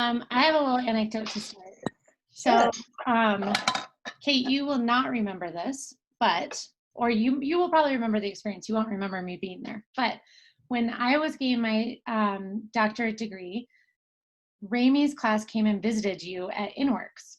I have a little anecdote to start. Sure. So, um, Kate, you will not remember this, but, or you will probably remember the experience. You won't remember me being there. But when I was getting my doctorate degree, Ramey's class came and visited you at InWorks,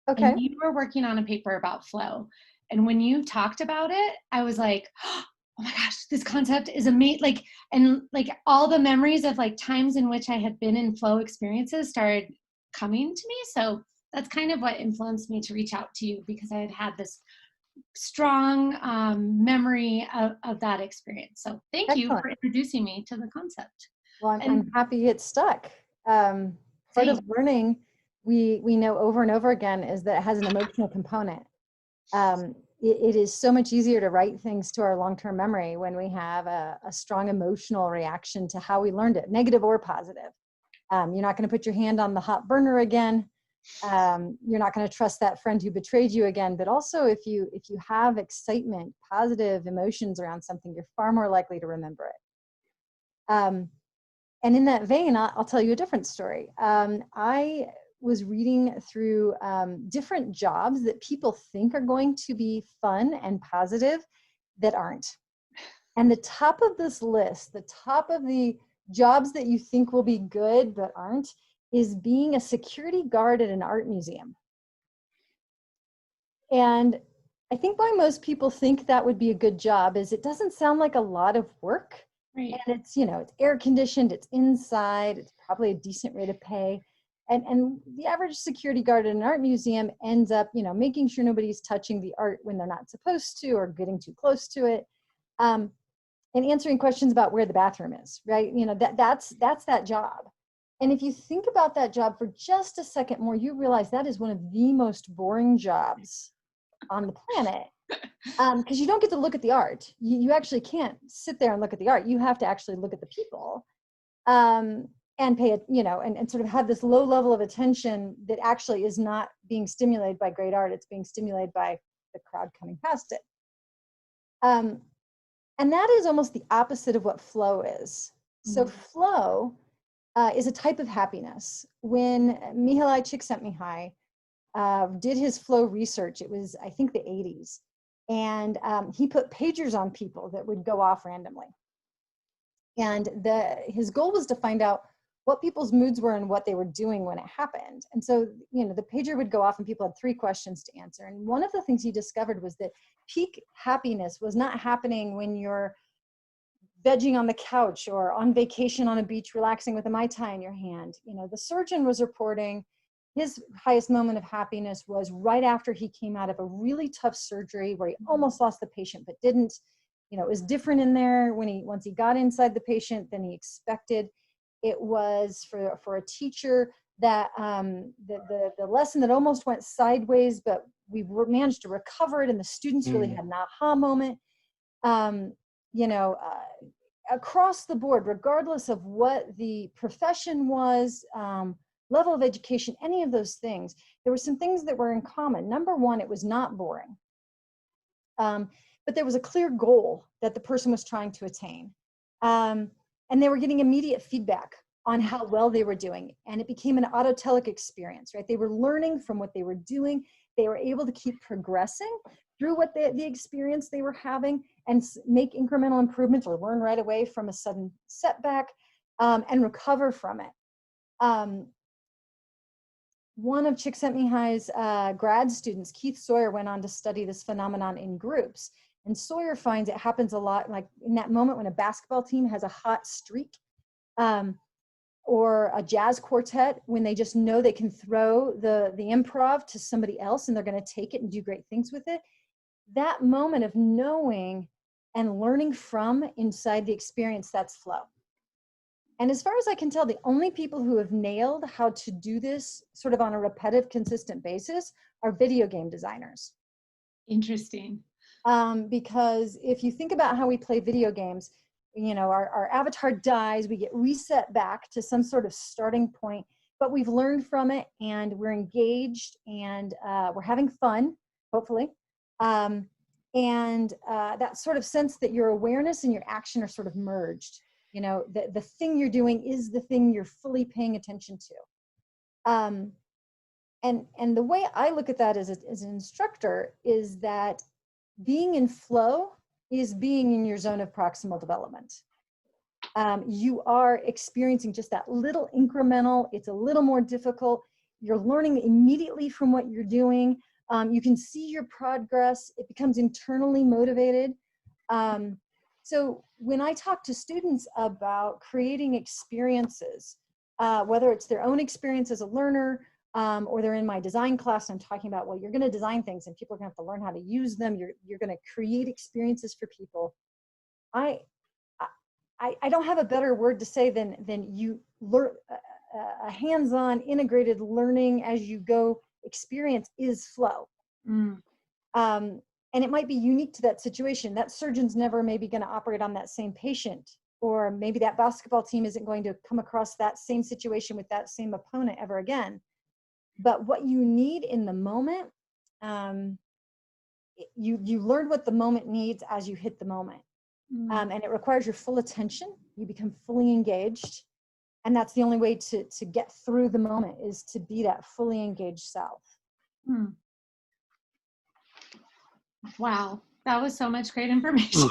and Okay. you were working on a paper about flow. And when you talked about it, I was like, oh my gosh, this concept is amazing. Like, and like all the memories of like times in which I had been in flow experiences started coming to me. So that's kind of what influenced me to reach out to you, because I had had this strong memory of that experience. So thank you Excellent. for introducing me to the concept. Well, I'm And happy it stuck. Um, Part same. of learning, we know over and over again, is that it has an emotional component. It is so much easier to write things to our long-term memory when we have a strong emotional reaction to how we learned it, negative or positive. You're not going to put your hand on the hot burner again. You're not going to trust that friend who betrayed you again. But also, if you have excitement, positive emotions around something, you're far more likely to remember it. And in that vein, I'll tell you a different story. I was reading through different jobs that people think are going to be fun and positive that aren't. And the top of this list, the top of the jobs that you think will be good but aren't, is being a security guard at an art museum. And I think why most people think that would be a good job is it doesn't sound like a lot of work. Right. And it's, it's air conditioned, it's inside, it's probably a decent rate of pay. And the average security guard at an art museum ends up, making sure nobody's touching the art when they're not supposed to, or getting too close to it. And answering questions about where the bathroom is, right? That's that job. And if you think about that job for just a second more, you realize that is one of the most boring jobs on the planet, because you don't get to look at the art. You actually can't sit there and look at the art. You have to actually look at the people, and pay it, and sort of have this low level of attention that actually is not being stimulated by great art. It's being stimulated by the crowd coming past it. And that is almost the opposite of what flow is. So flow is a type of happiness. When Mihaly Csikszentmihalyi did his flow research, it was, I think, the 80s. And he put pagers on people that would go off randomly. And his goal was to find out what people's moods were and what they were doing when it happened. And so, the pager would go off and people had 3 questions to answer. And one of the things he discovered was that peak happiness was not happening when you're vegging on the couch or on vacation on a beach, relaxing with a Mai Tai in your hand. The surgeon was reporting his highest moment of happiness was right after he came out of a really tough surgery where he almost lost the patient, but didn't. It was different in there once he got inside the patient than he expected. It was for a teacher that the lesson that almost went sideways, but we managed to recover it, and the students really had an aha moment. Across the board, regardless of what the profession was, level of education, any of those things, there were some things that were in common. Number one, it was not boring. But there was a clear goal that the person was trying to attain. And they were getting immediate feedback on how well they were doing. And it became an autotelic experience, right? They were learning from what they were doing. They were able to keep progressing through what the experience they were having and make incremental improvements or learn right away from a sudden setback, and recover from it. One of Csikszentmihalyi's grad students, Keith Sawyer, went on to study this phenomenon in groups. And Sawyer finds it happens a lot, like in that moment when a basketball team has a hot streak, or a jazz quartet, when they just know they can throw the improv to somebody else and they're going to take it and do great things with it. That moment of knowing and learning from inside the experience, that's flow. And as far as I can tell, the only people who have nailed how to do this sort of on a repetitive, consistent basis are video game designers. Interesting. Because if you think about how we play video games, our avatar dies, we get reset back to some sort of starting point, but we've learned from it and we're engaged and we're having fun, hopefully. And that sort of sense that your awareness and your action are sort of merged. The thing you're doing is the thing you're fully paying attention to. Um, and the way I look at that as an instructor is that being in flow is being in your zone of proximal development. You are experiencing just that little incremental, it's a little more difficult. You're learning immediately from what you're doing. You can see your progress. It becomes internally motivated. So when I talk to students about creating experiences, whether it's their own experience as a learner, or they're in my design class and I'm talking about, well, you're going to design things and people are going to have to learn how to use them. You're going to create experiences for people. I don't have a better word to say than you learn. A hands-on integrated learning as you go experience is flow. And it might be unique to that situation. That surgeon's never maybe going to operate on that same patient, or maybe that basketball team isn't going to come across that same situation with that same opponent ever again. But what you need in the moment, you learn what the moment needs as you hit the moment. And it requires your full attention. You become fully engaged. And that's the only way to get through the moment, is to be that fully engaged self. Wow, that was so much great information.